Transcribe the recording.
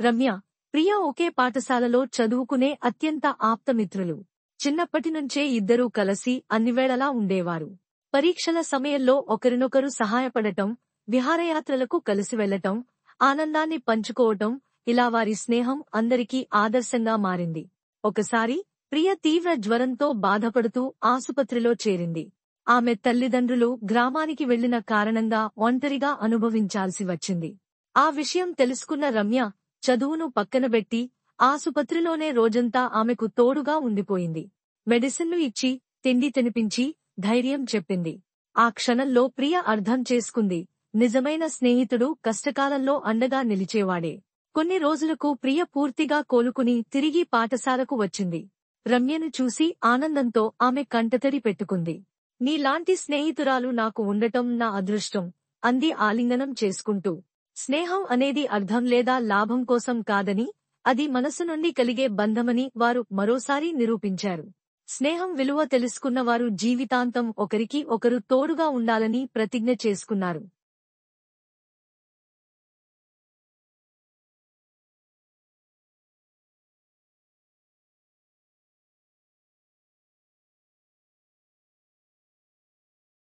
రమ్య, ప్రియ ఒకే పాఠశాలలో చదువుకునే అత్యంత ఆప్తమిత్రులు. చిన్నప్పటినుంచే ఇద్దరూ కలిసి అన్నివేళలా ఉండేవారు. పరీక్షల సమయంలో ఒకరినొకరు సహాయపడటం, విహారయాత్రలకు కలిసి వెళ్లటం, ఆనందాన్ని పంచుకోవటం, ఇలా వారి స్నేహం అందరికీ ఆదర్శంగా మారింది. ఒకసారి ప్రియ తీవ్ర జ్వరంతో బాధపడుతూ ఆసుపత్రిలో చేరింది. ఆమె తల్లిదండ్రులు గ్రామానికి వెళ్లిన కారణంగా ఒంటరిగా అనుభవించాల్సి వచ్చింది. ఆ విషయం తెలుసుకున్న రమ్య చదువును పక్కనబెట్టి ఆసుపత్రిలోనే రోజంతా ఆమెకు తోడుగా ఉండిపోయింది. మెడిసిన్లు ఇచ్చి, తిండి తినిపించి, ధైర్యం చెప్పింది. ఆ క్షణంలో ప్రియ అర్థం చేసుకుంది, నిజమైన స్నేహితుడు కష్టకాలంలో అండగా నిలిచేవాడే. కొన్ని రోజులకు ప్రియ పూర్తిగా కోలుకుని తిరిగి పాఠశాలకు వచ్చింది. రమ్యను చూసి ఆనందంతో ఆమె కంటతడి పెట్టుకుంది. నీలాంటి స్నేహితురాలు నాకు ఉండటం నా అదృష్టం, అంది ఆలింగనం చేసుకుంటూ. స్నేహం అనేది అర్థం లేదా లాభం కోసం కాదని, అది మనసు నుండి కలిగే బంధమని వారు మరోసారి నిరూపించారు. స్నేహం విలువ తెలుసుకున్నవారు జీవితాంతం ఒకరికి ఒకరు తోడుగా ఉండాలని ప్రతిజ్ఞ చేసుకున్నారు.